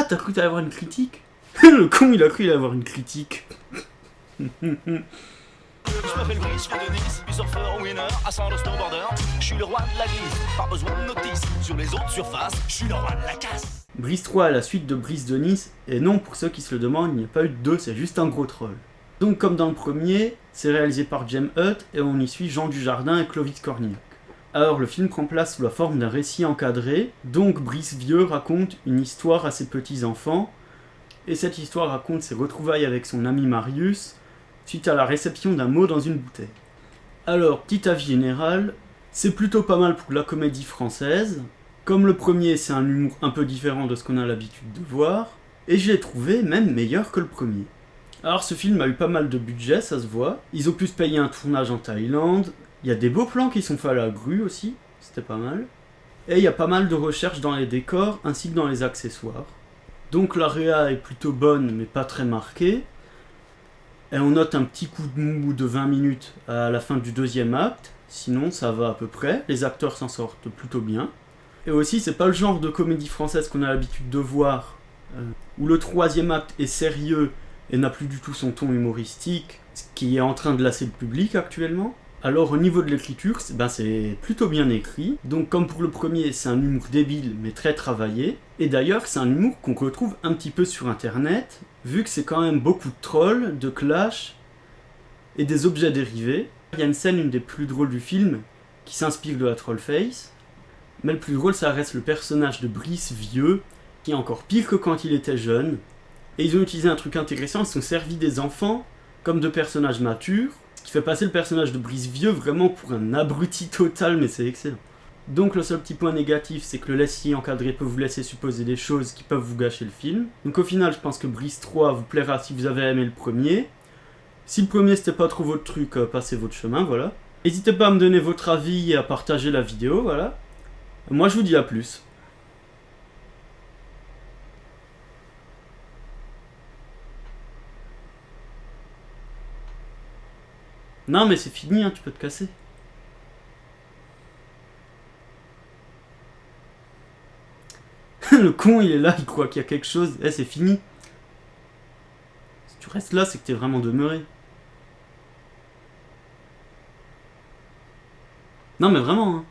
Ah, t'as cru que t'allais avoir une critique? Le con, il a cru qu'il allait avoir une critique. Je m'appelle Brice, je viens de Nice, du surfeur au winner, à Sando snowboarder. Je suis le roi de la glisse, pas besoin de notice. Sur les autres surfaces, je suis le roi de la casse. Brice 3 à la suite de Brice de Nice, et non, pour ceux qui se le demandent, il n'y a pas eu de 2, c'est juste un gros troll. Donc comme dans le premier, c'est réalisé par Jem Hutt, et on y suit Jean Dujardin et Clovis Cornillac. Alors le film prend place sous la forme d'un récit encadré, donc Brice Vieux raconte une histoire à ses petits-enfants, et cette histoire raconte ses retrouvailles avec son ami Marius, suite à la réception d'un mot dans une bouteille. Alors, petit avis général, c'est plutôt pas mal pour la comédie française. Comme le premier, c'est un humour un peu différent de ce qu'on a l'habitude de voir, et je l'ai trouvé même meilleur que le premier. Alors ce film a eu pas mal de budget, ça se voit. Ils ont pu se payer un tournage en Thaïlande, il y a des beaux plans qui sont faits à la grue aussi, c'était pas mal. Et il y a pas mal de recherches dans les décors ainsi que dans les accessoires. Donc la réa est plutôt bonne mais pas très marquée. Et on note un petit coup de mou de 20 minutes à la fin du deuxième acte, sinon ça va à peu près, les acteurs s'en sortent plutôt bien. Et aussi c'est pas le genre de comédie française qu'on a l'habitude de voir, où le troisième acte est sérieux et n'a plus du tout son ton humoristique, ce qui est en train de lasser le public actuellement. Alors au niveau de l'écriture, c'est plutôt bien écrit. Donc comme pour le premier, c'est un humour débile mais très travaillé. Et d'ailleurs, c'est un humour qu'on retrouve un petit peu sur internet, vu que c'est quand même beaucoup de trolls, de clash et des objets dérivés. Il y a une scène, une des plus drôles du film, qui s'inspire de la Trollface. Mais le plus drôle, ça reste le personnage de Brice Vieux, qui est encore pire que quand il était jeune. Et ils ont utilisé un truc intéressant, ils se sont servis des enfants comme de personnages matures, ce qui fait passer le personnage de Brice Vieux vraiment pour un abruti total, mais c'est excellent. Donc le seul petit point négatif, c'est que le récit encadré peut vous laisser supposer des choses qui peuvent vous gâcher le film. Donc au final, je pense que Brice 3 vous plaira si vous avez aimé le premier. Si le premier c'était pas trop votre truc, passez votre chemin, voilà. N'hésitez pas à me donner votre avis et à partager la vidéo, voilà. Moi je vous dis à plus. Non mais c'est fini, hein, tu peux te casser. Le con il est là, il croit qu'il y a quelque chose. Eh, c'est fini. Si tu restes là, c'est que t'es vraiment demeuré. Non mais vraiment, hein.